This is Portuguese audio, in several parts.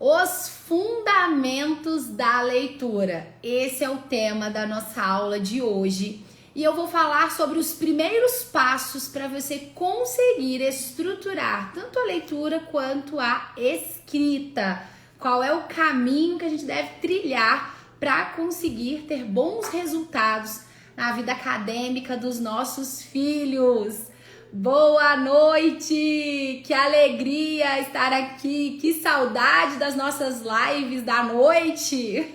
Os fundamentos da leitura. Esse é o tema da nossa aula de hoje. E eu vou falar sobre os primeiros passos para você conseguir estruturar tanto a leitura quanto a escrita. Qual é o caminho que a gente deve trilhar para conseguir ter bons resultados na vida acadêmica dos nossos filhos. Boa noite! Que alegria estar aqui! Que saudade das nossas lives da noite!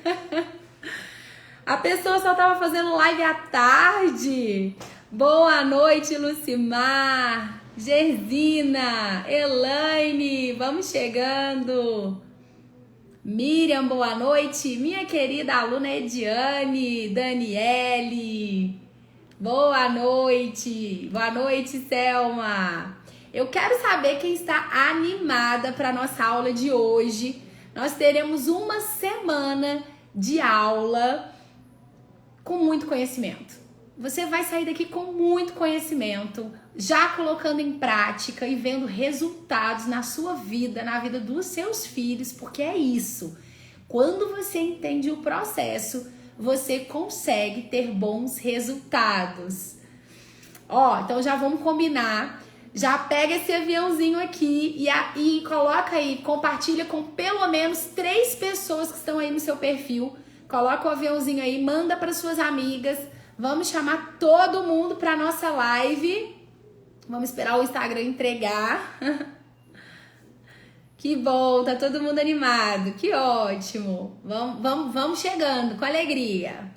A pessoa só estava fazendo live à tarde. Boa noite, Lucimar, Gersina, Elaine, vamos chegando. Miriam, boa noite. Minha querida aluna Ediane, Daniele. Boa noite Selma. Eu quero saber quem está animada para a nossa aula de hoje. Nós teremos uma semana de aula com muito conhecimento. Você vai sair daqui com muito conhecimento, já colocando em prática e vendo resultados na sua vida, na vida dos seus filhos, porque é isso. Quando você entende o processo, você consegue ter bons resultados. Então já vamos combinar. Já pega esse aviãozinho aqui e coloca aí, compartilha com pelo menos 3 pessoas que estão aí no seu perfil. Coloca o aviãozinho aí, manda para suas amigas. Vamos chamar todo mundo para nossa live. Vamos esperar o Instagram entregar. Que bom, tá todo mundo animado, que ótimo. Vamos chegando com alegria.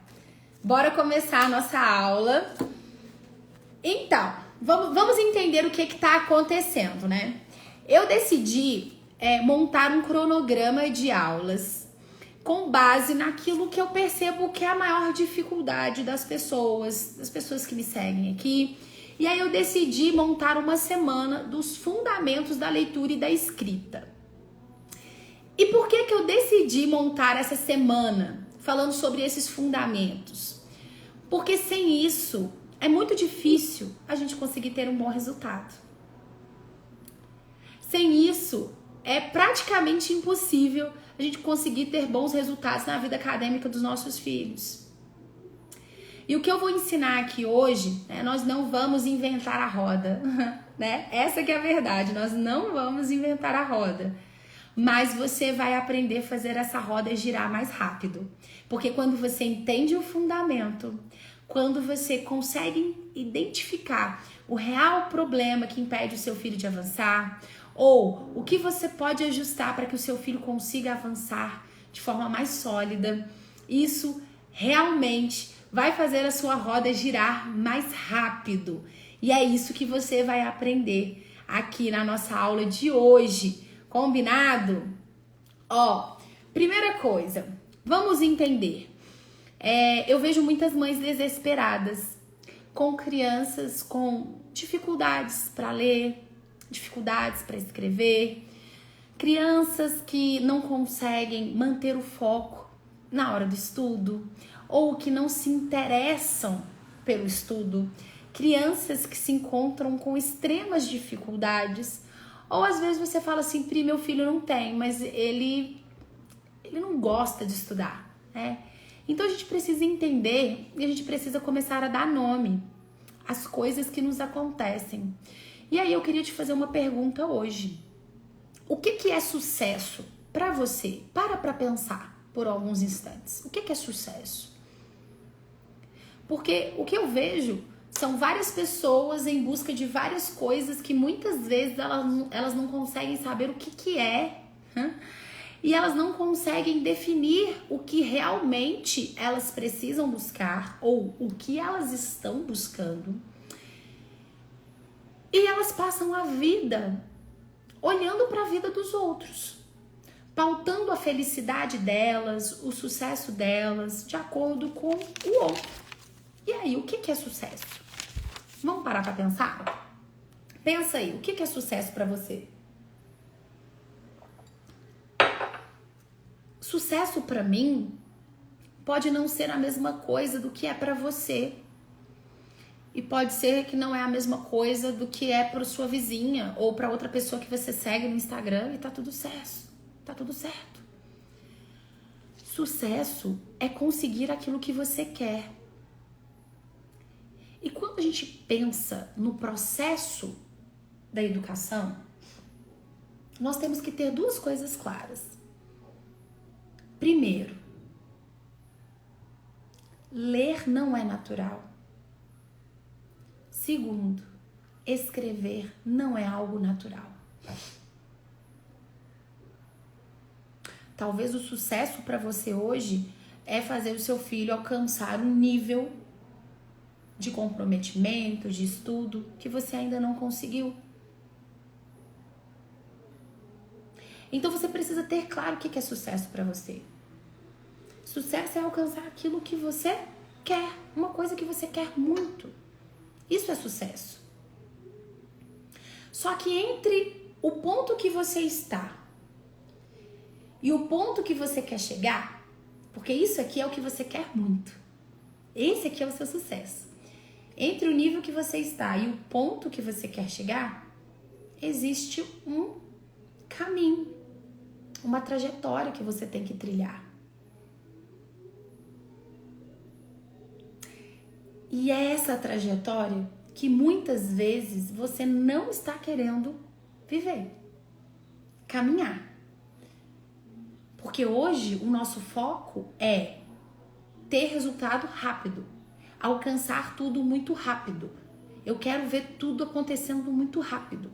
Bora começar a nossa aula. Então, vamos entender o que tá acontecendo, né? Eu decidi montar um cronograma de aulas com base naquilo que eu percebo que é a maior dificuldade das pessoas que me seguem aqui. E aí eu decidi montar uma semana dos fundamentos da leitura e da escrita. E por que eu decidi montar essa semana falando sobre esses fundamentos? Porque sem isso é muito difícil a gente conseguir ter um bom resultado. Sem isso é praticamente impossível a gente conseguir ter bons resultados na vida acadêmica dos nossos filhos. E o que eu vou ensinar aqui hoje, nós não vamos inventar a roda, né? Essa que é a verdade, nós não vamos inventar a roda. Mas você vai aprender a fazer essa roda girar mais rápido. Porque quando você entende o fundamento, quando você consegue identificar o real problema que impede o seu filho de avançar, ou o que você pode ajustar para que o seu filho consiga avançar de forma mais sólida, isso realmente vai fazer a sua roda girar mais rápido. E é isso que você vai aprender aqui na nossa aula de hoje. Combinado? Primeira coisa, vamos entender. Eu vejo muitas mães desesperadas, com crianças com dificuldades para ler, dificuldades para escrever, crianças que não conseguem manter o foco na hora do estudo, ou que não se interessam pelo estudo, crianças que se encontram com extremas dificuldades. Ou às vezes você fala assim, Pri, meu filho não tem, mas ele não gosta de estudar, né? Então a gente precisa entender e a gente precisa começar a dar nome às coisas que nos acontecem. E aí eu queria te fazer uma pergunta hoje. O que é sucesso para você? Para pensar por alguns instantes. O que é sucesso? Porque o que eu vejo são várias pessoas em busca de várias coisas que muitas vezes elas não conseguem saber o que é. E elas não conseguem definir o que realmente elas precisam buscar ou o que elas estão buscando. E elas passam a vida olhando para a vida dos outros, pautando a felicidade delas, o sucesso delas, de acordo com o outro. E aí, o que é sucesso? Vamos parar para pensar? Pensa aí, o que é sucesso para você? Sucesso para mim pode não ser a mesma coisa do que é para você. E pode ser que não é a mesma coisa do que é para sua vizinha ou para outra pessoa que você segue no Instagram e tá tudo certo. tá tudo certo. Sucesso é conseguir aquilo que você quer. E quando a gente pensa no processo da educação, nós temos que ter duas coisas claras. Primeiro, ler não é natural. Segundo, escrever não é algo natural. Talvez o sucesso para você hoje é fazer o seu filho alcançar um nível de comprometimento, de estudo, que você ainda não conseguiu. Então você precisa ter claro o que é sucesso para você. Sucesso é alcançar aquilo que você quer, uma coisa que você quer muito. Isso é sucesso. Só que entre o ponto que você está e o ponto que você quer chegar, porque isso aqui é o que você quer muito. Esse aqui é o seu sucesso. Entre o nível que você está e o ponto que você quer chegar, existe um caminho, uma trajetória que você tem que trilhar. E é essa trajetória que muitas vezes você não está querendo viver, caminhar. Porque hoje o nosso foco é ter resultado rápido, alcançar tudo muito rápido. Eu quero ver tudo acontecendo muito rápido.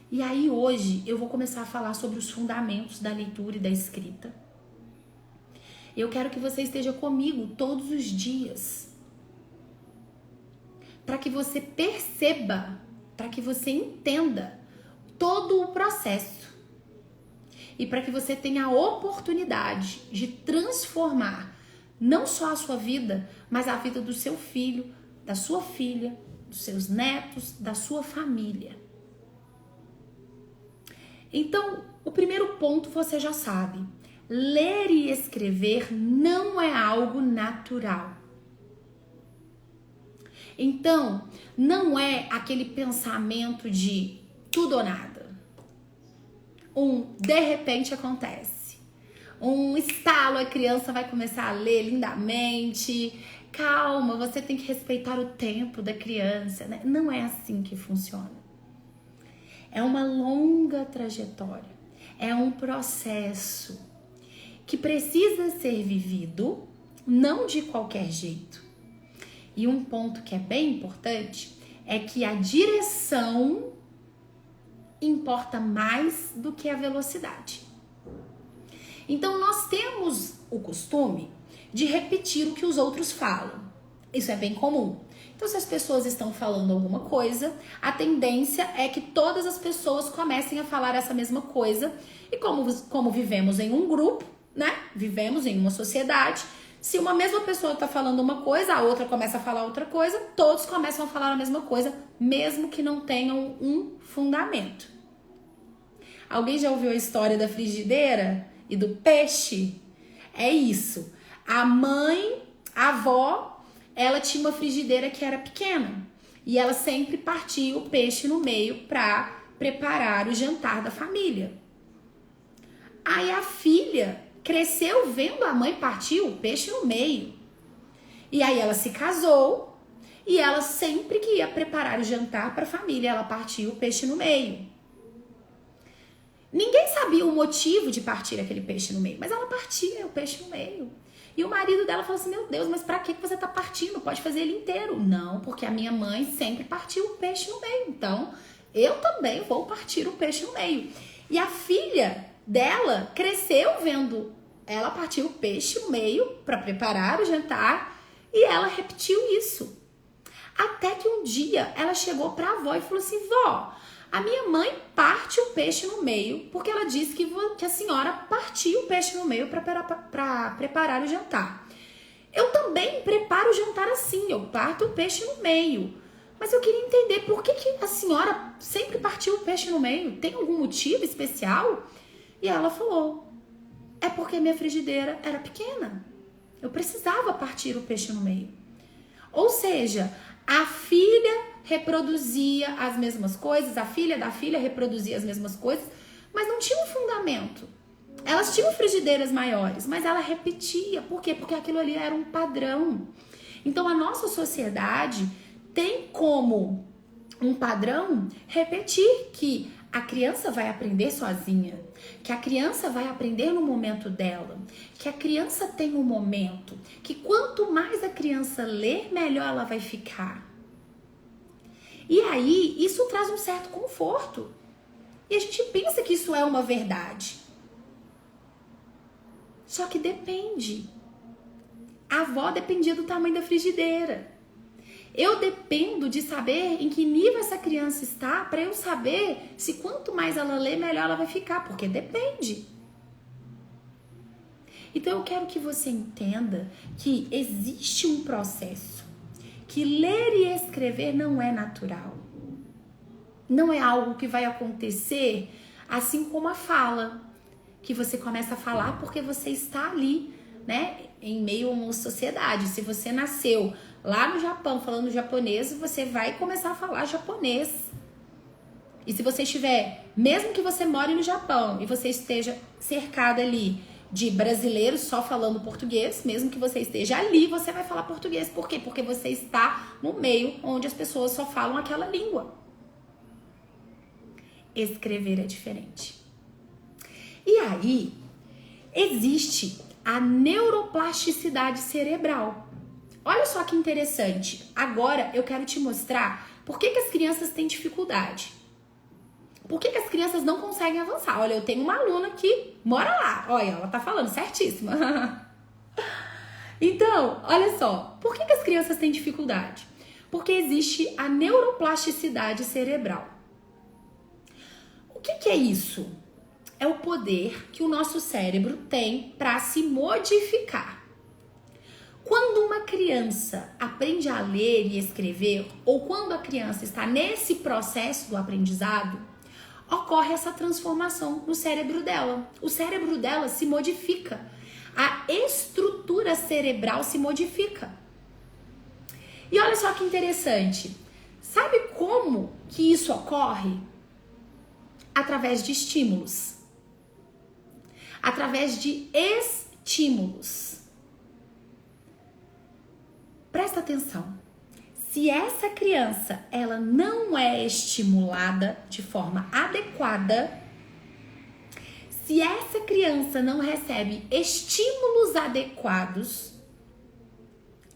E aí hoje eu vou começar a falar sobre os fundamentos da leitura e da escrita. Eu quero que você esteja comigo todos os dias, para que você perceba, para que você entenda todo o processo e para que você tenha a oportunidade de transformar não só a sua vida, mas a vida do seu filho, da sua filha, dos seus netos, da sua família. Então, o primeiro ponto você já sabe. Ler e escrever não é algo natural. Então, não é aquele pensamento de tudo ou nada. De repente acontece. Um estalo, a criança vai começar a ler lindamente. Calma, você tem que respeitar o tempo da criança, né? Não é assim que funciona. É uma longa trajetória. É um processo que precisa ser vivido, não de qualquer jeito. E um ponto que é bem importante é que a direção importa mais do que a velocidade. Então, nós temos o costume de repetir o que os outros falam. Isso é bem comum. Então, se as pessoas estão falando alguma coisa, a tendência é que todas as pessoas comecem a falar essa mesma coisa. E como vivemos em um grupo, né? Vivemos em uma sociedade. Se uma mesma pessoa está falando uma coisa, a outra começa a falar outra coisa, todos começam a falar a mesma coisa, mesmo que não tenham um fundamento. Alguém já ouviu a história da frigideira e do peixe? É isso. A avó, ela tinha uma frigideira que era pequena e ela sempre partia o peixe no meio para preparar o jantar da família. Aí a filha cresceu vendo a mãe partir o peixe no meio. E aí ela se casou e ela sempre que ia preparar o jantar para a família, ela partia o peixe no meio. Ninguém sabia o motivo de partir aquele peixe no meio, mas ela partia o peixe no meio. E o marido dela falou assim, meu Deus, mas pra que você tá partindo? Pode fazer ele inteiro. Não, porque a minha mãe sempre partiu o peixe no meio. Então, eu também vou partir o peixe no meio. E a filha dela cresceu vendo ela partir o peixe no meio para preparar o jantar e ela repetiu isso. Até que um dia ela chegou pra avó e falou assim, vó, a minha mãe parte o peixe no meio porque ela disse que a senhora partiu o peixe no meio para preparar o jantar. Eu também preparo o jantar assim, eu parto o peixe no meio. Mas eu queria entender por que a senhora sempre partiu o peixe no meio? Tem algum motivo especial? E ela falou, é porque minha frigideira era pequena. Eu precisava partir o peixe no meio. Ou seja, a filha reproduzia as mesmas coisas, a filha da filha reproduzia as mesmas coisas, mas não tinha um fundamento. Elas tinham frigideiras maiores, mas ela repetia. Por quê? Porque aquilo ali era um padrão. Então, a nossa sociedade tem como um padrão repetir que a criança vai aprender sozinha, que a criança vai aprender no momento dela, que a criança tem um momento, que quanto mais a criança ler, melhor ela vai ficar. E aí, isso traz um certo conforto. E a gente pensa que isso é uma verdade. Só que depende. A avó dependia do tamanho da frigideira. Eu dependo de saber em que nível essa criança está para eu saber se quanto mais ela lê, melhor ela vai ficar, porque depende. Então eu quero que você entenda que existe um processo, que ler e escrever não é natural. Não é algo que vai acontecer assim como a fala, que você começa a falar porque você está ali, né, em meio a uma sociedade. Se você nasceu lá no Japão falando japonês, você vai começar a falar japonês. E se você estiver, mesmo que você more no Japão e você esteja cercado ali de brasileiros só falando português, mesmo que você esteja ali, você vai falar português. Por quê? Porque você está no meio onde as pessoas só falam aquela língua. Escrever é diferente. E aí, existe a neuroplasticidade cerebral. Olha só que interessante. Agora eu quero te mostrar por que as crianças têm dificuldade. Por que as crianças não conseguem avançar? Olha, eu tenho uma aluna que mora lá. Olha, ela tá falando certíssima. Então, olha só. Por que as crianças têm dificuldade? Porque existe a neuroplasticidade cerebral. O que é isso? É o poder que o nosso cérebro tem para se modificar. Quando uma criança aprende a ler e escrever, ou quando a criança está nesse processo do aprendizado, ocorre essa transformação no cérebro dela. O cérebro dela se modifica. A estrutura cerebral se modifica. E olha só que interessante. Sabe como que isso ocorre? Através de estímulos. Através de estímulos. Presta atenção. Se essa criança ela não é estimulada de forma adequada, se essa criança não recebe estímulos adequados,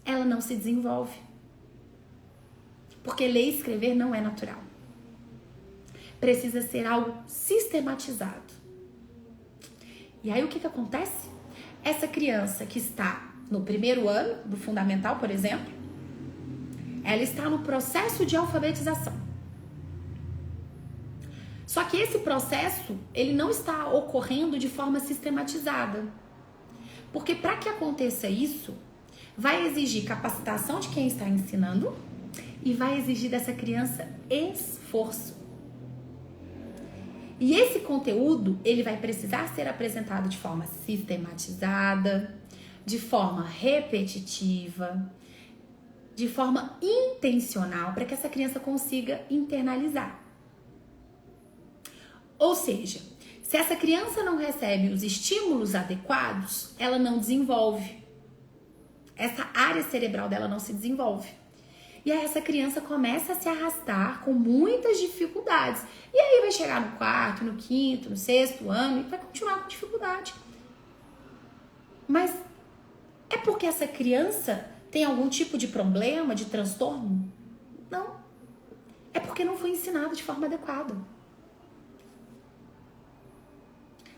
ela não se desenvolve. Porque ler e escrever não é natural. Precisa ser algo sistematizado. E aí o que acontece? Essa criança que está no primeiro ano do fundamental, por exemplo, ela está no processo de alfabetização. Só que esse processo, ele não está ocorrendo de forma sistematizada. Porque para que aconteça isso, vai exigir capacitação de quem está ensinando e vai exigir dessa criança esforço. E esse conteúdo, ele vai precisar ser apresentado de forma sistematizada, de forma repetitiva, de forma intencional, para que essa criança consiga internalizar. Ou seja, se essa criança não recebe os estímulos adequados, ela não desenvolve. Essa área cerebral dela não se desenvolve. E aí essa criança começa a se arrastar com muitas dificuldades. E aí vai chegar no quarto, no quinto, no sexto ano e vai continuar com dificuldade. Mas é porque essa criança tem algum tipo de problema, de transtorno? Não. É porque não foi ensinado de forma adequada.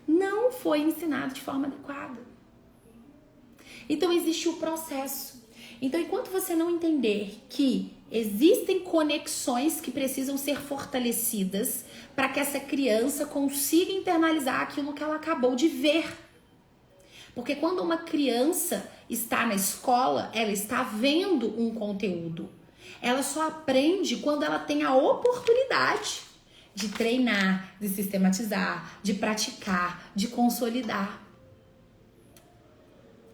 Não foi ensinado de forma adequada. Então existe o processo. Então, enquanto você não entender que existem conexões que precisam ser fortalecidas para que essa criança consiga internalizar aquilo que ela acabou de ver. Porque quando uma criança está na escola, ela está vendo um conteúdo. Ela só aprende quando ela tem a oportunidade de treinar, de sistematizar, de praticar, de consolidar.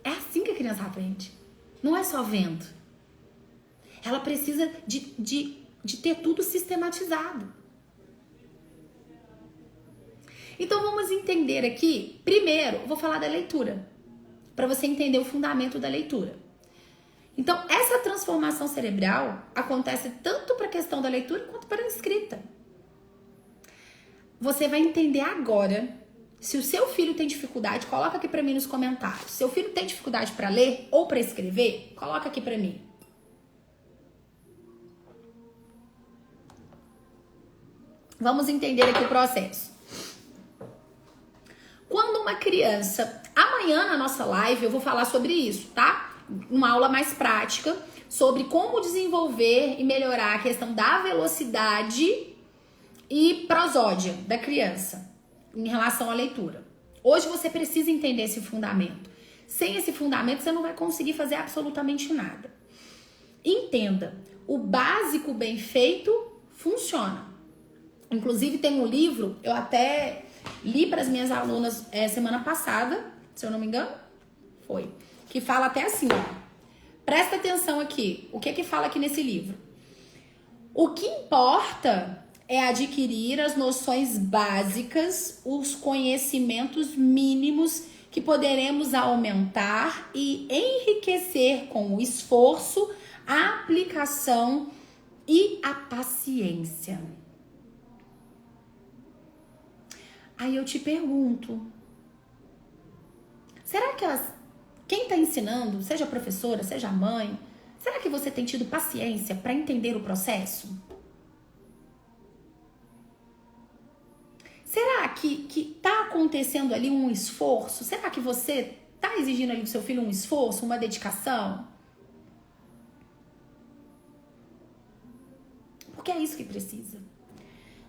É assim que a criança aprende. Não é só vendo. Ela precisa de ter tudo sistematizado. Então vamos entender aqui, primeiro, vou falar da leitura, para você entender o fundamento da leitura. Então, essa transformação cerebral acontece tanto para a questão da leitura quanto para a escrita. Você vai entender agora, se o seu filho tem dificuldade, coloca aqui para mim nos comentários. Seu filho tem dificuldade para ler ou para escrever? Coloca aqui para mim. Vamos entender aqui o processo. Quando uma criança... Amanhã na nossa live eu vou falar sobre isso, tá? Uma aula mais prática sobre como desenvolver e melhorar a questão da velocidade e prosódia da criança em relação à leitura. Hoje você precisa entender esse fundamento. Sem esse fundamento você não vai conseguir fazer absolutamente nada. Entenda, o básico bem feito funciona. Inclusive tem um livro, eu até li para as minhas alunas semana passada, se eu não me engano, foi, que fala até assim, ó, presta atenção aqui, o que que fala aqui nesse livro? O que importa é adquirir as noções básicas, os conhecimentos mínimos que poderemos aumentar e enriquecer com o esforço, a aplicação e a paciência. Aí eu te pergunto, será que quem está ensinando, seja a professora, seja a mãe, será que você tem tido paciência para entender o processo? Será que tá acontecendo ali um esforço? Será que você tá exigindo ali do seu filho um esforço, uma dedicação? Porque é isso que precisa.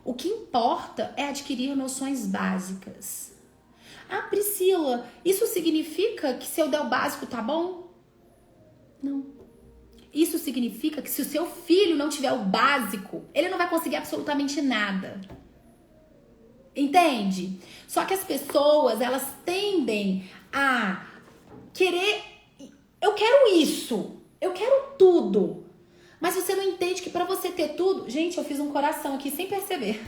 O que importa é adquirir noções básicas. Ah, Priscila, isso significa que se eu der o básico tá bom? Não. Isso significa que se o seu filho não tiver o básico, ele não vai conseguir absolutamente nada. Entende? Só que as pessoas, elas tendem a querer... Eu quero isso. Eu quero tudo. Mas você não entende que pra você ter tudo... Gente, eu fiz um coração aqui sem perceber.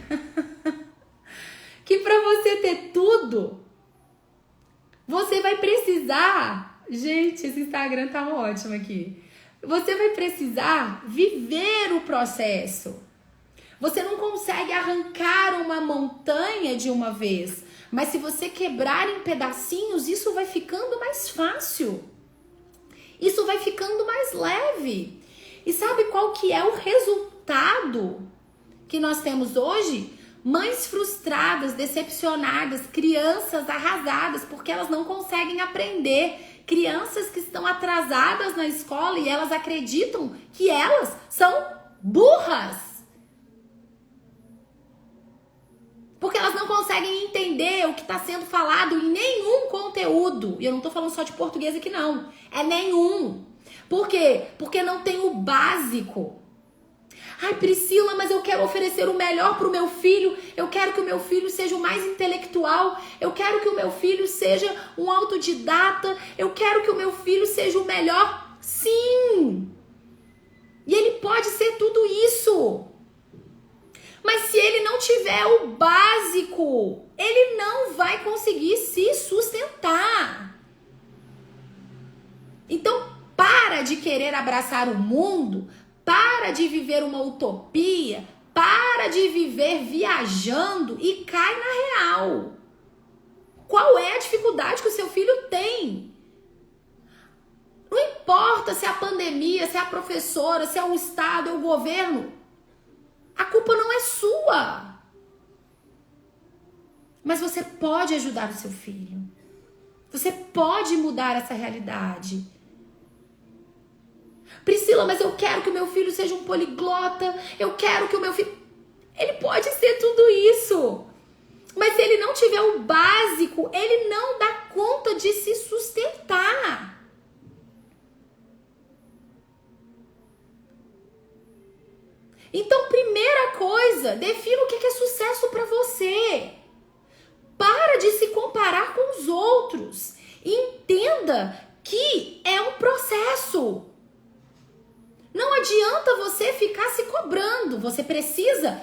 Que pra você ter tudo... Você vai precisar... Gente, esse Instagram tá ótimo aqui. Você vai precisar viver o processo. Você não consegue arrancar uma montanha de uma vez. Mas se você quebrar em pedacinhos, isso vai ficando mais fácil. Isso vai ficando mais leve. E sabe qual que é o resultado que nós temos hoje? Mães frustradas, decepcionadas, crianças arrasadas porque elas não conseguem aprender. Crianças que estão atrasadas na escola e elas acreditam que elas são burras. Porque elas não conseguem entender o que está sendo falado em nenhum conteúdo. E eu não estou falando só de português aqui não. É nenhum. Por quê? Porque não tem o básico. Ai, Priscila, mas eu quero oferecer o melhor para o meu filho. Eu quero que o meu filho seja o mais intelectual. Eu quero que o meu filho seja um autodidata. Eu quero que o meu filho seja o melhor. Sim! E ele pode ser tudo isso. Mas se ele não tiver o básico, ele não vai conseguir se sustentar. Então, para de querer abraçar o mundo, para de viver uma utopia, para de viver viajando e cai na real. Qual é a dificuldade que o seu filho tem? Não importa se é a pandemia, se é a professora, se é o Estado, é o governo. A culpa não é sua. Mas você pode ajudar o seu filho. Você pode mudar essa realidade. Priscila, mas eu quero que o meu filho seja um poliglota. Eu quero que o meu filho... Ele pode ser tudo isso. Mas se ele não tiver o básico, ele não dá conta de se sustentar. Então, primeira coisa, defina o que é sucesso para você. Para de se comparar com os outros. Entenda que é um processo. Não adianta você ficar se cobrando. Você precisa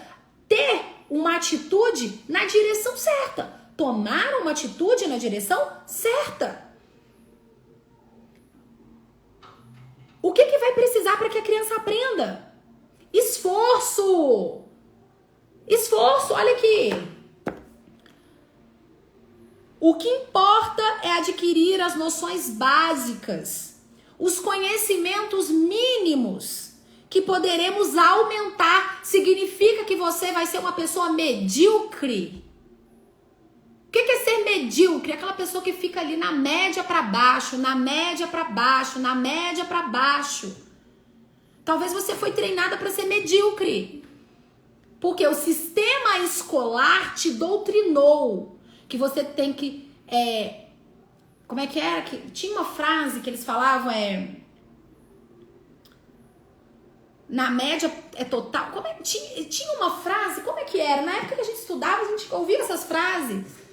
ter uma atitude na direção certa. tomar uma atitude na direção certa. O que vai precisar para que a criança aprenda? Esforço! Esforço, olha aqui. O que importa é adquirir as noções básicas, os conhecimentos mínimos que poderemos aumentar. Significa que você vai ser uma pessoa medíocre. O que é ser medíocre? Aquela pessoa que fica ali na média para baixo, na média para baixo, na média para baixo. Talvez você foi treinada para ser medíocre. Porque o sistema escolar te doutrinou que você tem que... como é que era? Tinha uma frase que eles falavam, na média é total. Tinha uma frase, como é que era? Na época que a gente estudava, a gente ouvia essas frases.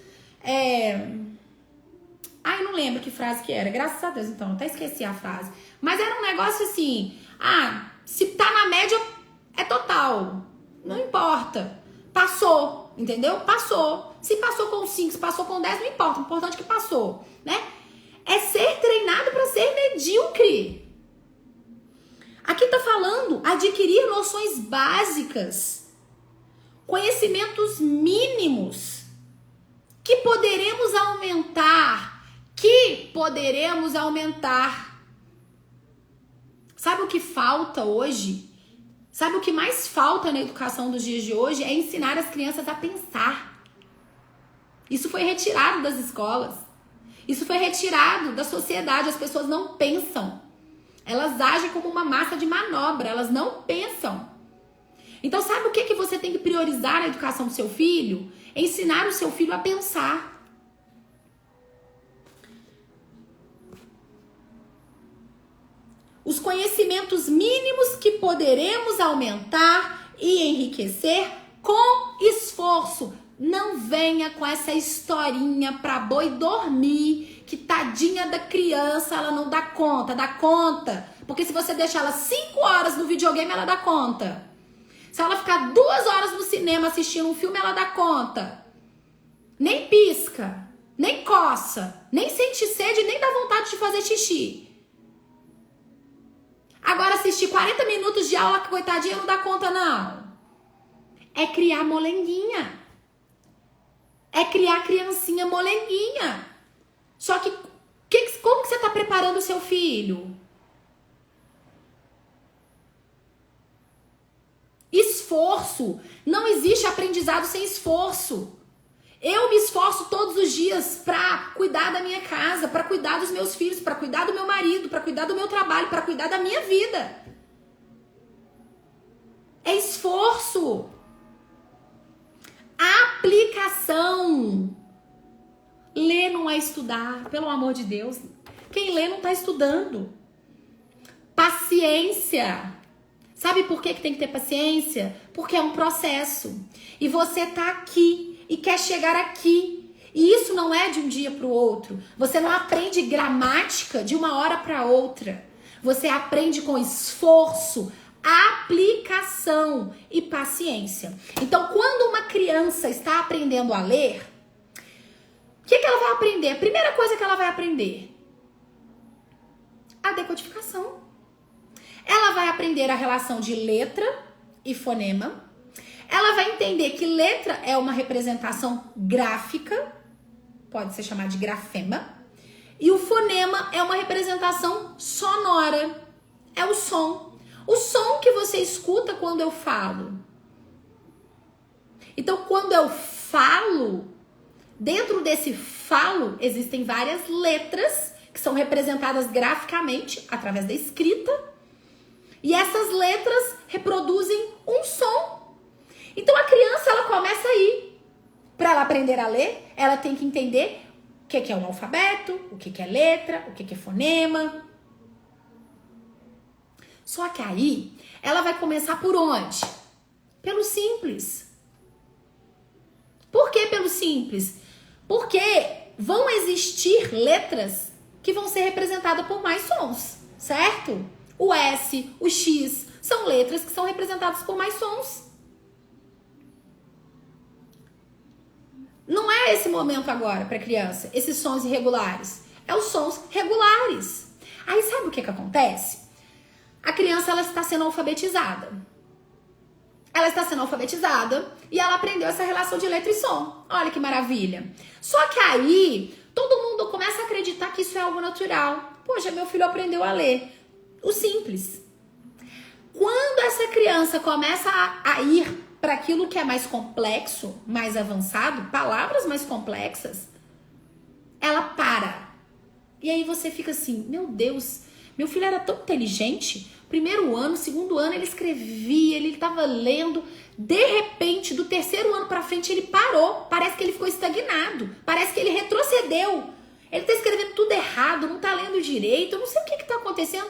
Ai, não lembro que frase que era. Graças a Deus, então, até esqueci a frase. Mas era um negócio assim, se tá na média, é total. Não importa. Passou, entendeu? Passou. Se passou com 5, se passou com 10, não importa. O importante é que passou, né? É ser treinado para ser medíocre. Aqui tá falando adquirir noções básicas, conhecimentos mínimos que poderemos aumentar. Sabe o que falta hoje? Sabe o que mais falta na educação dos dias de hoje? É ensinar as crianças a pensar. Isso foi retirado das escolas. Isso foi retirado da sociedade. As pessoas não pensam. Elas agem como uma massa de manobra. Elas não pensam. Então, sabe o que você tem que priorizar na educação do seu filho? Ensinar o seu filho a pensar. Os conhecimentos mínimos que poderemos aumentar e enriquecer com esforço. Não venha com essa historinha pra boi dormir, que tadinha da criança, ela não dá conta. Dá conta. Porque se você deixar ela 5 horas no videogame, ela dá conta. Se ela ficar 2 horas no cinema assistindo um filme, ela dá conta. Nem pisca, nem coça, nem sente sede, nem dá vontade de fazer xixi. Agora assistir 40 minutos de aula, que coitadinha, não dá conta, não. É criar molenguinha. É criar criancinha molenguinha. Só que, como que você está preparando o seu filho? Esforço. Não existe aprendizado sem esforço. Eu me esforço todos os dias para cuidar da minha casa, para cuidar dos meus filhos, para cuidar do meu marido, para cuidar do meu trabalho, para cuidar da minha vida. É esforço. Aplicação. Ler não é estudar, pelo amor de Deus. Quem lê não está estudando. Paciência. Sabe por que tem que ter paciência? Porque é um processo. E você tá aqui e quer chegar aqui. E isso não é de um dia para o outro. Você não aprende gramática de uma hora para outra. Você aprende com esforço, aplicação e paciência. Então, quando uma criança está aprendendo a ler, o que ela vai aprender? A primeira coisa que ela vai aprender: a decodificação. Ela vai aprender a relação de letra e fonema. Ela vai entender que letra é uma representação gráfica, pode ser chamada de grafema, e o fonema é uma representação sonora, é o som. O som que você escuta quando eu falo. Então, quando eu falo, dentro desse falo, existem várias letras que são representadas graficamente através da escrita, e essas letras reproduzem um som. Então a criança, ela começa aí. Para ela aprender a ler, ela tem que entender o que é um alfabeto, o que é letra, o que é fonema. Só que aí, ela vai começar por onde? Pelo simples. Por que pelo simples? Porque vão existir letras que vão ser representadas por mais sons, certo? O S, o X, são letras que são representadas por mais sons. Não é esse momento agora para criança, esses sons irregulares. É os sons regulares. Aí sabe o que acontece? A criança, ela está sendo alfabetizada. Ela está sendo alfabetizada e ela aprendeu essa relação de letra e som. Olha que maravilha. Só que aí, todo mundo começa a acreditar que isso é algo natural. Poxa, meu filho aprendeu a ler. O simples. Quando essa criança começa a ir para aquilo que é mais complexo, mais avançado, palavras mais complexas, ela para. E aí você fica assim, meu Deus, meu filho era tão inteligente. Primeiro ano, segundo ano, ele escrevia, ele estava lendo. De repente, do terceiro ano para frente, ele parou. Parece que ele ficou estagnado. Parece que ele retrocedeu. Ele está escrevendo tudo errado, não está lendo direito. Eu não sei o que está acontecendo.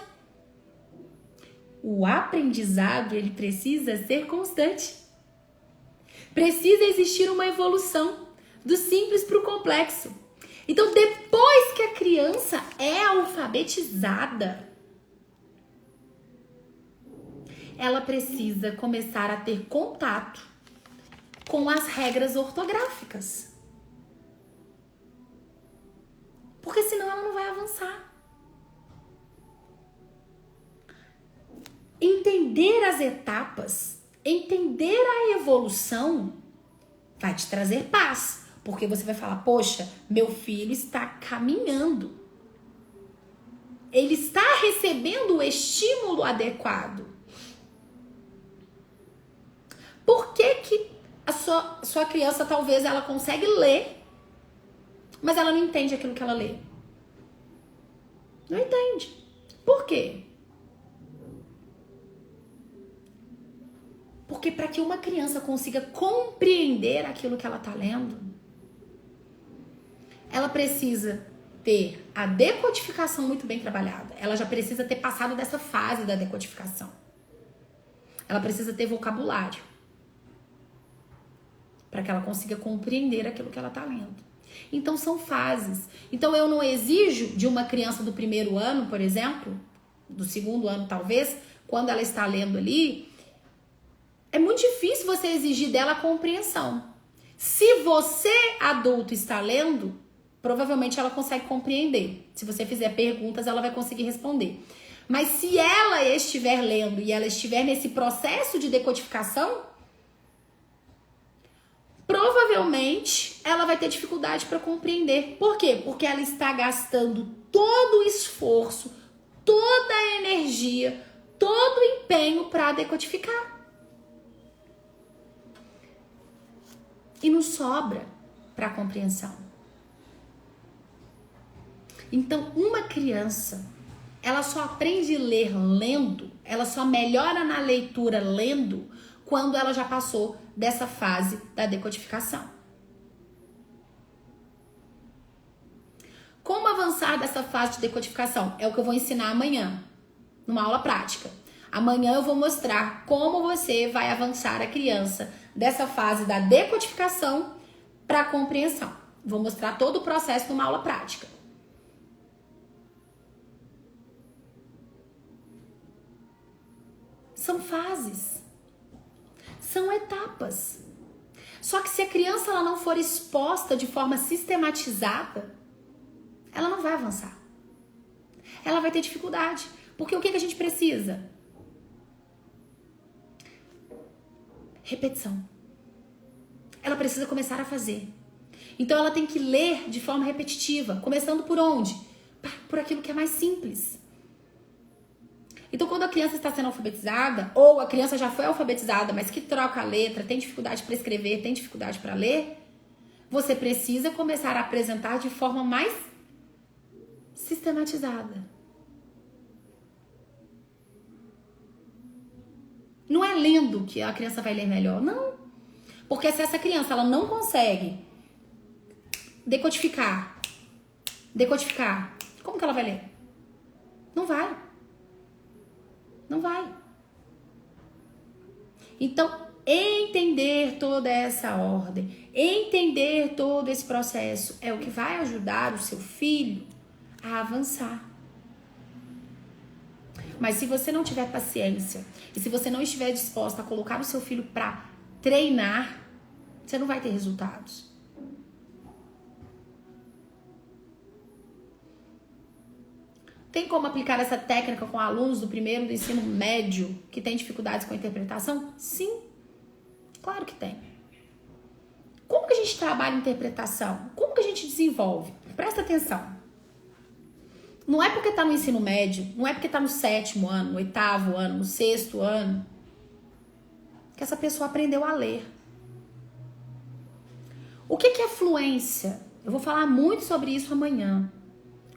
O aprendizado, ele precisa ser constante. Precisa existir uma evolução do simples para o complexo. Então, depois que a criança é alfabetizada, ela precisa começar a ter contato com as regras ortográficas. Porque senão ela não vai avançar. Entender as etapas, entender a evolução vai te trazer paz. Porque você vai falar, poxa, meu filho está caminhando. Ele está recebendo o estímulo adequado. Por que a sua criança, talvez, ela consegue ler, mas ela não entende aquilo que ela lê? Não entende. Por quê? Porque para que uma criança consiga compreender aquilo que ela está lendo, ela precisa ter a decodificação muito bem trabalhada. Ela já precisa ter passado dessa fase da decodificação. Ela precisa ter vocabulário para que ela consiga compreender aquilo que ela está lendo. Então, são fases. Então, eu não exijo de uma criança do primeiro ano, por exemplo, do segundo ano talvez, quando ela está lendo ali, é muito difícil você exigir dela a compreensão. Se você, adulto, está lendo, provavelmente ela consegue compreender. Se você fizer perguntas, ela vai conseguir responder. Mas se ela estiver lendo e ela estiver nesse processo de decodificação, provavelmente ela vai ter dificuldade para compreender. Por quê? Porque ela está gastando todo o esforço, toda a energia, todo o empenho para decodificar. E não sobra para compreensão. Então, uma criança, ela só aprende a ler lendo, ela só melhora na leitura lendo quando ela já passou dessa fase da decodificação. Como avançar dessa fase de decodificação? É o que eu vou ensinar amanhã, numa aula prática. Amanhã eu vou mostrar como você vai avançar a criança dessa fase da decodificação para a compreensão. Vou mostrar todo o processo numa aula prática. São fases. São etapas. Só que se a criança ela não for exposta de forma sistematizada, ela não vai avançar. Ela vai ter dificuldade. Porque o que a gente precisa? Repetição. Ela precisa começar a fazer. Então ela tem que ler de forma repetitiva. Começando por onde? Por aquilo que é mais simples. Então, quando a criança está sendo alfabetizada, ou a criança já foi alfabetizada, mas que troca a letra, tem dificuldade para escrever, tem dificuldade para ler, você precisa começar a apresentar de forma mais sistematizada. Não é lendo que a criança vai ler melhor, não. Porque se essa criança ela não consegue decodificar, como que ela vai ler? Não vai. Não vai. Então, entender toda essa ordem, entender todo esse processo é o que vai ajudar o seu filho a avançar. Mas se você não tiver paciência e se você não estiver disposta a colocar o seu filho para treinar, você não vai ter resultados. Tem como aplicar essa técnica com alunos do primeiro do ensino médio que têm dificuldades com a interpretação? Sim, claro que tem. Como que a gente trabalha interpretação? Como que a gente desenvolve? Presta atenção. Não é porque tá no ensino médio, não é porque tá no 7º ano, no 8º ano, no 6º ano, que essa pessoa aprendeu a ler. O que é fluência? Eu vou falar muito sobre isso amanhã.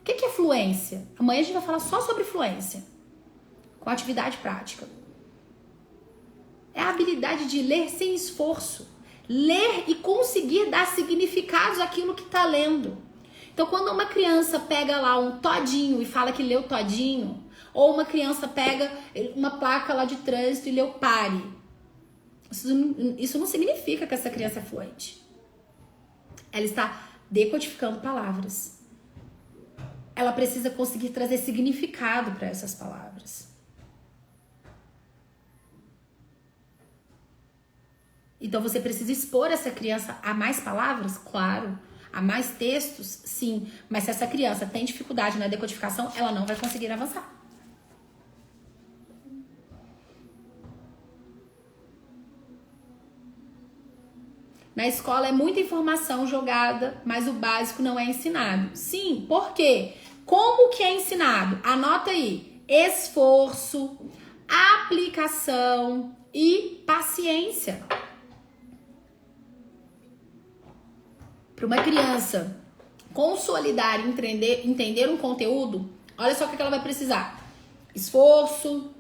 O que é fluência? Amanhã a gente vai falar só sobre fluência, com atividade prática. É a habilidade de ler sem esforço. Ler e conseguir dar significados àquilo que está lendo. Então, quando uma criança pega lá um todinho e fala que leu todinho, ou uma criança pega uma placa lá de trânsito e leu pare, isso não significa que essa criança é fluente. Ela está decodificando palavras. Ela precisa conseguir trazer significado para essas palavras. Então você precisa expor essa criança a mais palavras? Claro. A mais textos? Sim. Mas se essa criança tem dificuldade na decodificação, ela não vai conseguir avançar. Na escola é muita informação jogada, mas o básico não é ensinado. Sim, por quê? Como que é ensinado? Anota aí. Esforço, aplicação e paciência. Para uma criança consolidar e entender um conteúdo, olha só o que ela vai precisar. Esforço,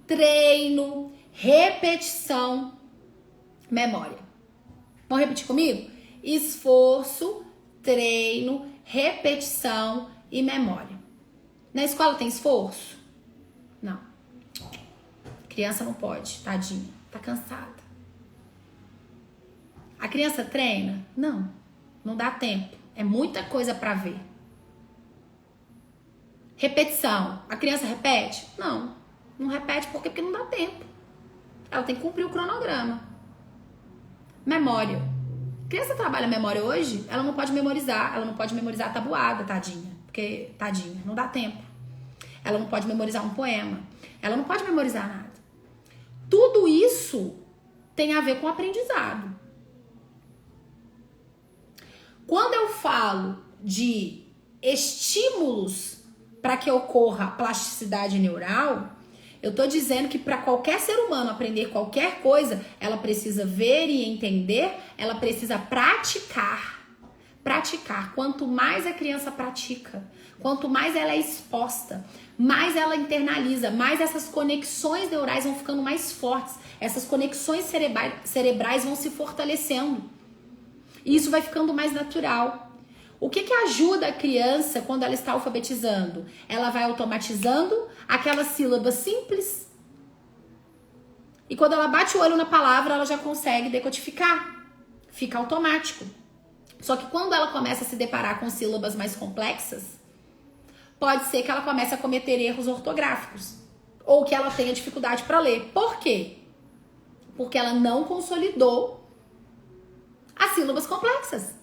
treino, repetição, memória. Vamos repetir comigo? Esforço, treino, repetição e memória. Na escola tem esforço? Não. Criança não pode, tadinha, tá cansada. A criança treina? Não dá tempo. É muita coisa para ver. Repetição. A criança repete? Não repete porque não dá tempo. Ela tem que cumprir o cronograma. Memória. A criança trabalha memória hoje, ela não pode memorizar. Ela não pode memorizar a tabuada, tadinha. Porque, tadinha, não dá tempo. Ela não pode memorizar um poema. Ela não pode memorizar nada. Tudo isso tem a ver com aprendizado. Quando eu falo de estímulos para que ocorra plasticidade neural, eu tô dizendo que para qualquer ser humano aprender qualquer coisa, ela precisa ver e entender, ela precisa praticar. Praticar. Quanto mais a criança pratica, quanto mais ela é exposta, mais ela internaliza, mais essas conexões neurais vão ficando mais fortes, essas conexões cerebrais vão se fortalecendo. E isso vai ficando mais natural. O que ajuda a criança quando ela está alfabetizando? Ela vai automatizando aquelas sílabas simples. E quando ela bate o olho na palavra, ela já consegue decodificar. Fica automático. Só que quando ela começa a se deparar com sílabas mais complexas, pode ser que ela comece a cometer erros ortográficos. Ou que ela tenha dificuldade para ler. Por quê? Porque ela não consolidou as sílabas complexas.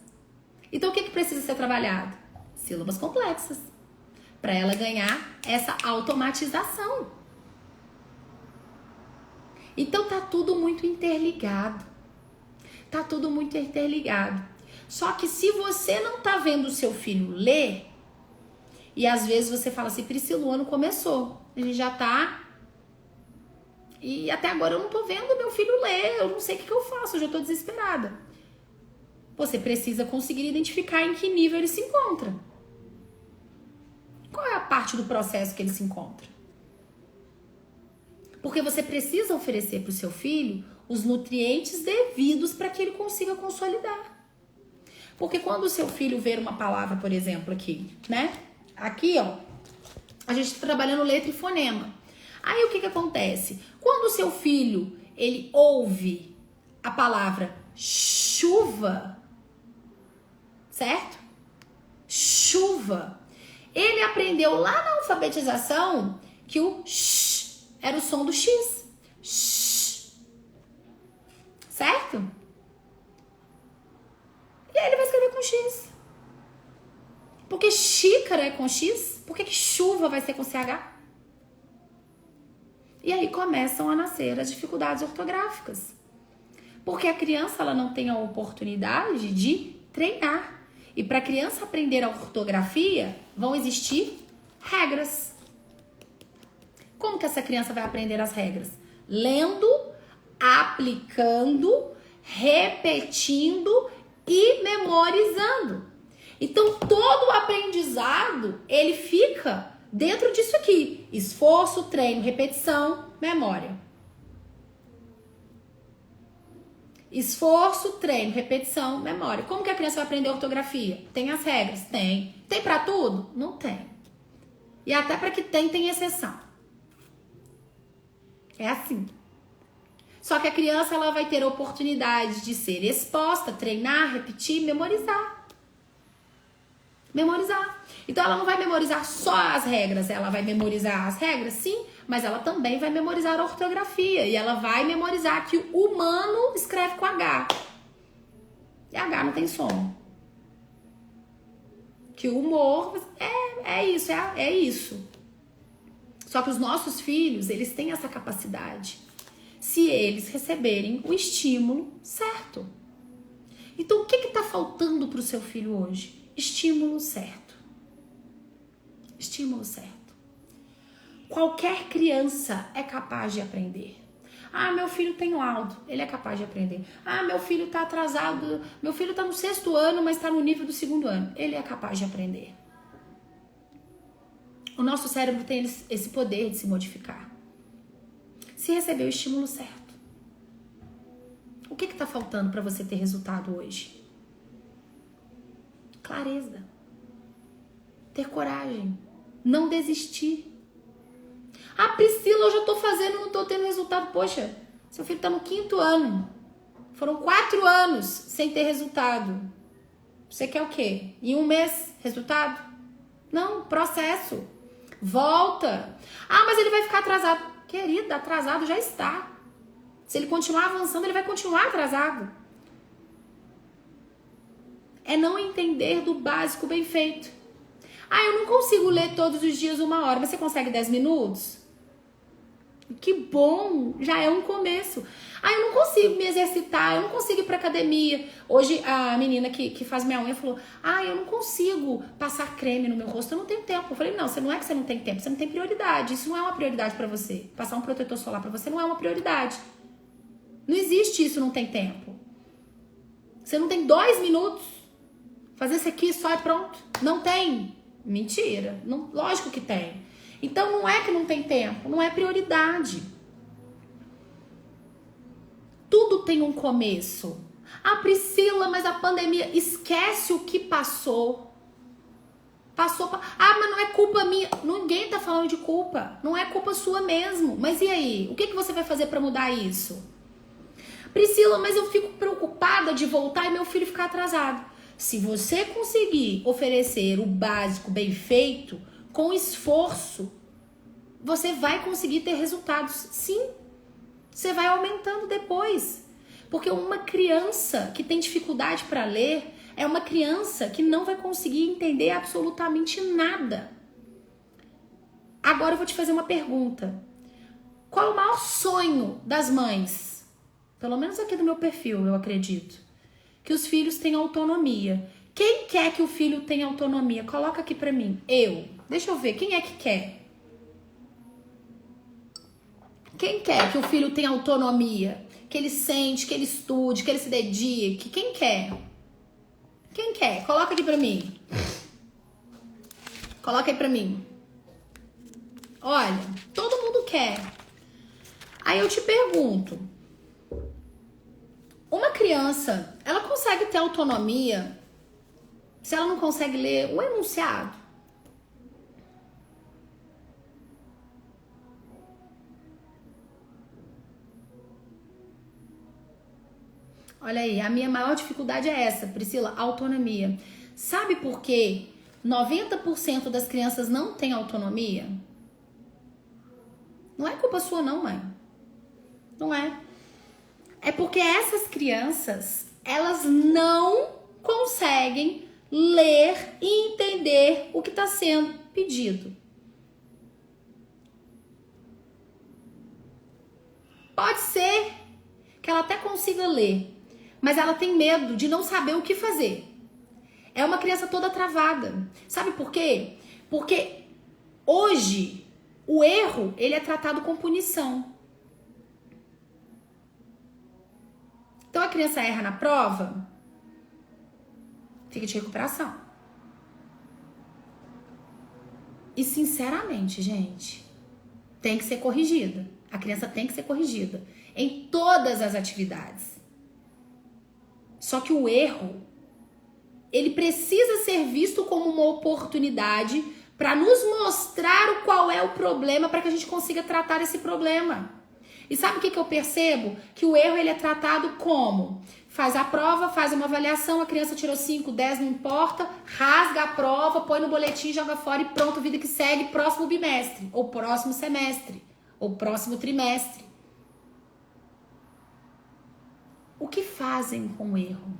Então o que precisa ser trabalhado? Sílabas complexas. Para ela ganhar essa automatização. Então tá tudo muito interligado. Tá tudo muito interligado. Só que se você não tá vendo o seu filho ler, e às vezes você fala assim, Priscila, o ano começou. Ele já tá... E até agora eu não tô vendo meu filho ler, eu não sei o que eu faço, eu já tô desesperada. Você precisa conseguir identificar em que nível ele se encontra. Qual é a parte do processo que ele se encontra? Porque você precisa oferecer para o seu filho os nutrientes devidos para que ele consiga consolidar. Porque quando o seu filho ver uma palavra, por exemplo, aqui, né? Aqui, ó, a gente está trabalhando letra e fonema. Aí o que acontece? Quando o seu filho, ele ouve a palavra chuva, certo? Chuva. Ele aprendeu lá na alfabetização que o sh era o som do X. Sh. Certo? E aí ele vai escrever com X. Por Porque xícara é com X? Por que chuva vai ser com CH? E aí começam a nascer as dificuldades ortográficas. Porque a criança ela não tem a oportunidade de treinar. E para a criança aprender a ortografia, vão existir regras. Como que essa criança vai aprender as regras? Lendo, aplicando, repetindo e memorizando. Então, todo o aprendizado, ele fica dentro disso aqui. Esforço, treino, repetição, memória. Esforço, treino, repetição, memória. Como que a criança vai aprender ortografia? Tem as regras? Tem. Tem pra tudo? Não tem. E até pra que tem exceção. É assim. Só que a criança ela vai ter a oportunidade de ser exposta, treinar, repetir, memorizar. Memorizar. Então ela não vai memorizar só as regras, ela vai memorizar as regras, sim, mas ela também vai memorizar a ortografia. E ela vai memorizar que o humano escreve com H. E H não tem som. Que o humor é isso. Só que os nossos filhos, eles têm essa capacidade. Se eles receberem o estímulo certo. Então o que está faltando para o seu filho hoje? Estímulo certo. Estímulo certo. Qualquer criança é capaz de aprender. Ah, meu filho tem laudo, ele é capaz de aprender. Ah, meu filho tá atrasado, meu filho tá no 6º ano, mas tá no nível do 2º ano. Ele é capaz de aprender. O nosso cérebro tem esse poder de se modificar. Se receber o estímulo certo. O que tá faltando para você ter resultado hoje? Clareza. Ter coragem. Não desistir. Ah, Priscila, eu já tô fazendo, não tô tendo resultado. Poxa, seu filho tá no 5º ano. Foram 4 anos sem ter resultado. Você quer o quê? Em 1 mês, resultado? Não, processo. Volta. Ah, mas ele vai ficar atrasado. Querida, atrasado já está. Se ele continuar avançando, ele vai continuar atrasado. É não entender do básico bem feito. Ah, eu não consigo ler todos os dias 1 hora, mas você consegue 10 minutos? Que bom, já é um começo. Ah, eu não consigo me exercitar, eu não consigo ir pra academia. Hoje a menina que faz minha unha falou: ah, eu não consigo passar creme no meu rosto, eu não tenho tempo. Eu falei: não, não é que você não tem tempo, você não tem prioridade. Isso não é uma prioridade pra você. Passar um protetor solar pra você não é uma prioridade. Não existe isso, não tem tempo. Você não tem 2 minutos. Fazer isso aqui só é pronto. Não tem. Mentira. Não, lógico que tem. Então não é que não tem tempo, não é prioridade. Tudo tem um começo. Ah, Priscila, mas a pandemia, esquece o que passou. Ah, mas não é culpa minha. Ninguém tá falando de culpa. Não é culpa sua mesmo. Mas e aí? O que você vai fazer para mudar isso? Priscila, mas eu fico preocupada de voltar e meu filho ficar atrasado. Se você conseguir oferecer o básico bem feito, com esforço, você vai conseguir ter resultados. Sim, você vai aumentando depois. Porque uma criança que tem dificuldade para ler é uma criança que não vai conseguir entender absolutamente nada. Agora eu vou te fazer uma pergunta. Qual é o maior sonho das mães? Pelo menos aqui do meu perfil, eu acredito. Que os filhos tenham autonomia. Quem quer que o filho tenha autonomia? Coloca aqui pra mim. Eu. Deixa eu ver. Quem é que quer? Quem quer que o filho tenha autonomia? Que ele sente, que ele estude, que ele se dedique? Quem quer? Quem quer? Coloca aqui pra mim. Coloca aí pra mim. Olha, todo mundo quer. Aí eu te pergunto. Uma criança, ela consegue ter autonomia se ela não consegue ler o enunciado? Olha aí, a minha maior dificuldade é essa, Priscila, autonomia. Sabe por quê 90% das crianças não têm autonomia? Não é culpa sua não, mãe. Não é. É porque essas crianças, elas não conseguem ler e entender o que está sendo pedido. Pode ser que ela até consiga ler, mas ela tem medo de não saber o que fazer. É uma criança toda travada. Sabe por quê? Porque hoje o erro, ele é tratado com punição. Então a criança erra na prova, fica de recuperação. E sinceramente, gente, tem que ser corrigida. A criança tem que ser corrigida em todas as atividades. Só que o erro, ele precisa ser visto como uma oportunidade para nos mostrar qual é o problema, para que a gente consiga tratar esse problema. E sabe o que eu percebo? Que o erro, ele é tratado como? Faz a prova, faz uma avaliação, a criança tirou 5, 10, não importa, rasga a prova, põe no boletim, joga fora e pronto, vida que segue, próximo bimestre, ou próximo semestre, ou próximo trimestre. O que fazem com o erro?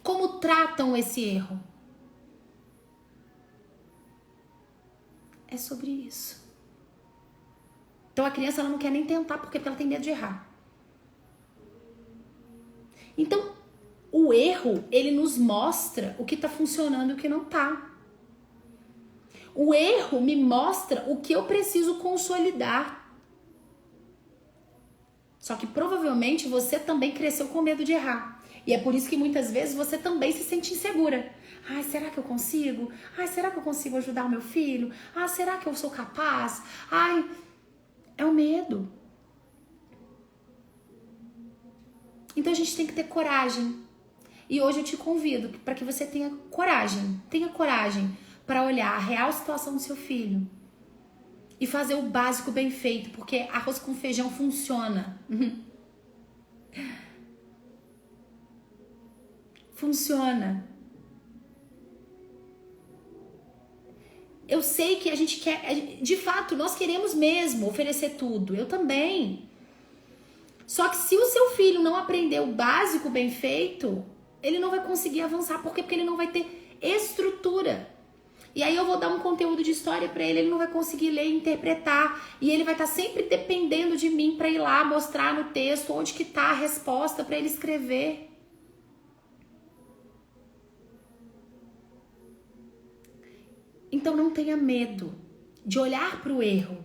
Como tratam esse erro? É sobre isso. Então a criança, ela não quer nem tentar porque ela tem medo de errar. Então o erro, ele nos mostra o que está funcionando e o que não está. O erro me mostra o que eu preciso consolidar. Só que provavelmente você também cresceu com medo de errar. E é por isso que muitas vezes você também se sente insegura. Ai, será que eu consigo? Ai, será que eu consigo ajudar o meu filho? Ah, será que eu sou capaz? Ai, é o medo. Então a gente tem que ter coragem. E hoje eu te convido para que você tenha coragem. Tenha coragem para olhar a real situação do seu filho e fazer o básico bem feito, porque arroz com feijão funciona. Funciona. Eu sei que a gente quer, de fato, nós queremos mesmo oferecer tudo. Eu também. Só que se o seu filho não aprender o básico bem feito, ele não vai conseguir avançar. Por quê? Porque ele não vai ter estrutura. E aí eu vou dar um conteúdo de história pra ele, ele não vai conseguir ler e interpretar. E ele vai estar sempre dependendo de mim pra ir lá mostrar no texto onde que tá a resposta pra ele escrever. Então não tenha medo de olhar para o erro,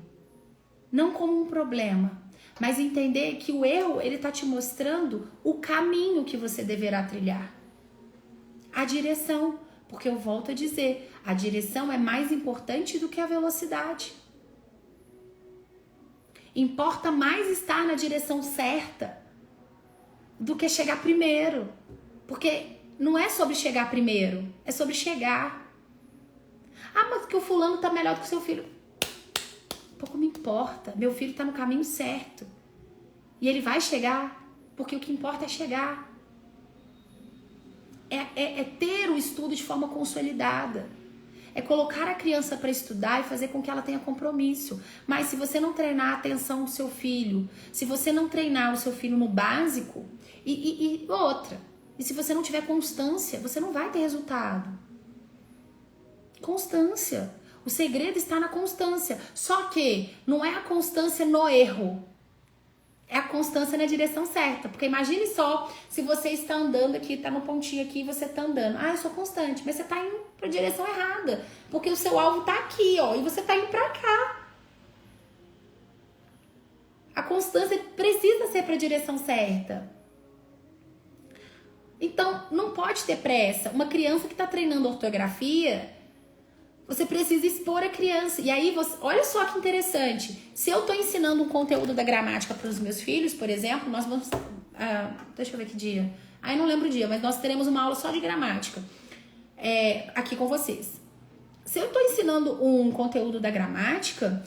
não como um problema, mas entender que o erro, ele tá te mostrando o caminho que você deverá trilhar. A direção, porque eu volto a dizer, a direção é mais importante do que a velocidade. Importa mais estar na direção certa do que chegar primeiro, porque não é sobre chegar primeiro, é sobre chegar. Ah, mas que o fulano tá melhor do que o seu filho. Pouco me importa. Meu filho tá no caminho certo. E ele vai chegar, porque o que importa é chegar. É ter o estudo de forma consolidada. É colocar a criança para estudar e fazer com que ela tenha compromisso. Mas se você não treinar a atenção do seu filho, se você não treinar o seu filho no básico, e outra, e se você não tiver constância, você não vai ter resultado. Constância. O segredo está na constância. Só que não é a constância no erro. É a constância na direção certa. Porque imagine só se você está andando aqui, está no pontinho aqui e você está andando. Ah, eu sou constante. Mas você está indo para a direção errada. Porque o seu alvo está aqui, ó. E você está indo para cá. A constância precisa ser para a direção certa. Então, não pode ter pressa. Uma criança que está treinando ortografia, você precisa expor a criança. E aí, olha só que interessante. Se eu tô ensinando um conteúdo da gramática para os meus filhos, por exemplo, nós vamos... deixa eu ver que dia. Eu não lembro o dia, mas nós teremos uma aula só de gramática aqui com vocês. Se eu tô ensinando um conteúdo da gramática,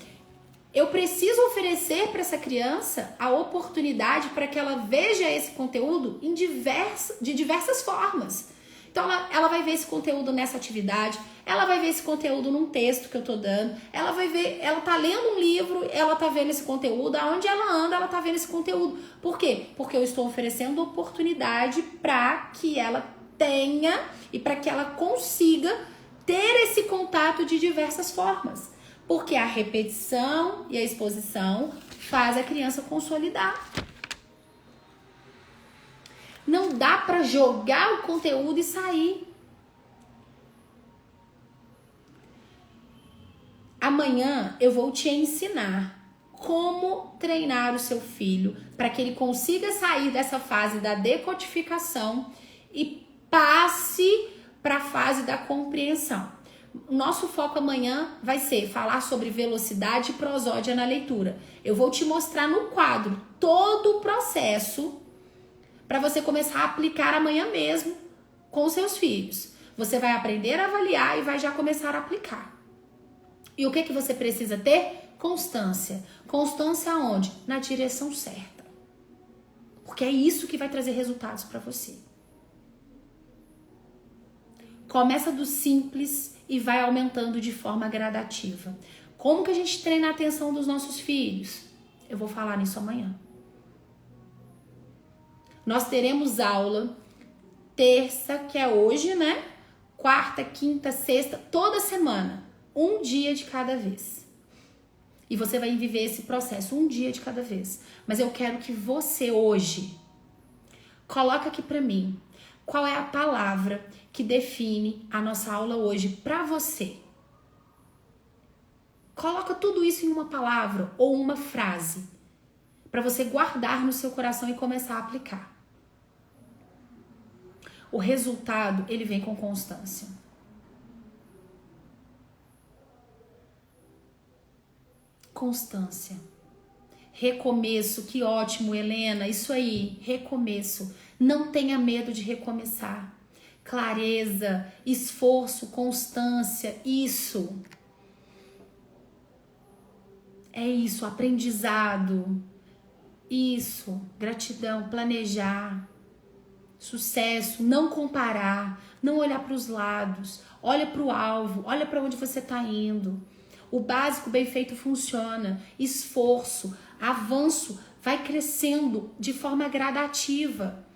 eu preciso oferecer para essa criança a oportunidade para que ela veja esse conteúdo de diversas formas. Então ela vai ver esse conteúdo nessa atividade, ela vai ver esse conteúdo num texto que eu tô dando, ela vai ver, ela tá lendo um livro, ela tá vendo esse conteúdo, aonde ela anda, ela tá vendo esse conteúdo. Por quê? Porque eu estou oferecendo oportunidade para que ela tenha e para que ela consiga ter esse contato de diversas formas. Porque a repetição e a exposição faz a criança consolidar. Não dá para jogar o conteúdo e sair. Amanhã eu vou te ensinar como treinar o seu filho para que ele consiga sair dessa fase da decodificação e passe para a fase da compreensão. O nosso foco amanhã vai ser falar sobre velocidade e prosódia na leitura. Eu vou te mostrar no quadro todo o processo para você começar a aplicar amanhã mesmo com os seus filhos. Você vai aprender a avaliar e vai já começar a aplicar. E o que você precisa ter? Constância. Constância aonde? Na direção certa. Porque é isso que vai trazer resultados para você. Começa do simples e vai aumentando de forma gradativa. Como que a gente treina a atenção dos nossos filhos? Eu vou falar nisso amanhã. Nós teremos aula terça, que é hoje, né? Quarta, quinta, sexta, toda semana. Um dia de cada vez. E você vai viver esse processo, um dia de cada vez. Mas eu quero que você hoje coloque aqui pra mim qual é a palavra que define a nossa aula hoje pra você. Coloca tudo isso em uma palavra ou uma frase pra você guardar no seu coração e começar a aplicar. O resultado, ele vem com constância. Constância. Recomeço, que ótimo, Helena, isso aí, recomeço. Não tenha medo de recomeçar. Clareza, esforço, constância, isso. É isso, aprendizado. Isso, gratidão, planejar. Sucesso, não comparar, não olhar para os lados, olha para o alvo, olha para onde você está indo. O básico bem feito funciona. Esforço, avanço, vai crescendo de forma gradativa.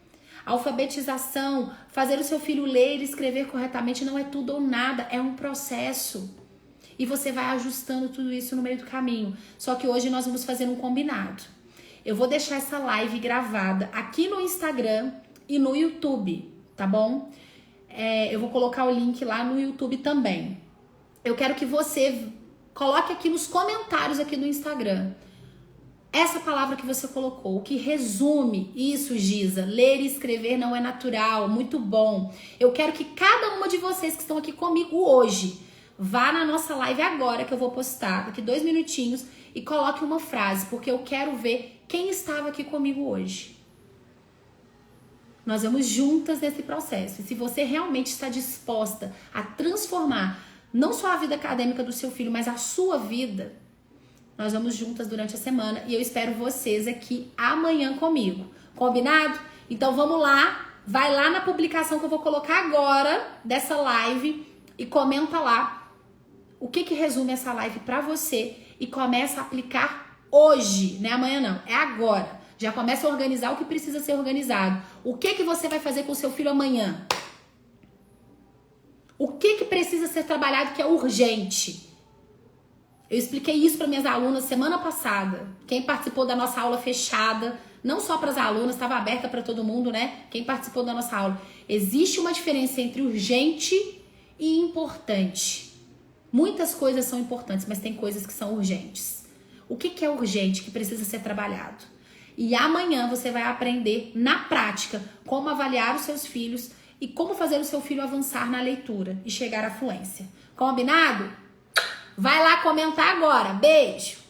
Alfabetização, fazer o seu filho ler e escrever corretamente não é tudo ou nada, é um processo. E você vai ajustando tudo isso no meio do caminho. Só que hoje nós vamos fazer um combinado. Eu vou deixar essa live gravada aqui no Instagram e no YouTube, tá bom? Eu vou colocar o link lá no YouTube também. Eu quero que você coloque aqui nos comentários aqui do Instagram essa palavra que você colocou, o que resume isso, Giza. Ler e escrever não é natural, muito bom. Eu quero que cada uma de vocês que estão aqui comigo hoje vá na nossa live agora, que eu vou postar daqui 2 minutinhos, e coloque uma frase, porque eu quero ver quem estava aqui comigo hoje. Nós vamos juntas nesse processo. E se você realmente está disposta a transformar não só a vida acadêmica do seu filho, mas a sua vida, nós vamos juntas durante a semana. E eu espero vocês aqui amanhã comigo. Combinado? Então vamos lá. Vai lá na publicação que eu vou colocar agora dessa live e comenta lá o que resume essa live pra você e começa a aplicar hoje, não é amanhã não, é agora. Já começa a organizar o que precisa ser organizado. O que você vai fazer com o seu filho amanhã? O que precisa ser trabalhado que é urgente? Eu expliquei isso para minhas alunas semana passada. Quem participou da nossa aula fechada, não só para as alunas, estava aberta para todo mundo, né? Quem participou da nossa aula. Existe uma diferença entre urgente e importante. Muitas coisas são importantes, mas tem coisas que são urgentes. O que é urgente, que precisa ser trabalhado? E amanhã você vai aprender na prática como avaliar os seus filhos e como fazer o seu filho avançar na leitura e chegar à fluência. Combinado? Vai lá comentar agora. Beijo!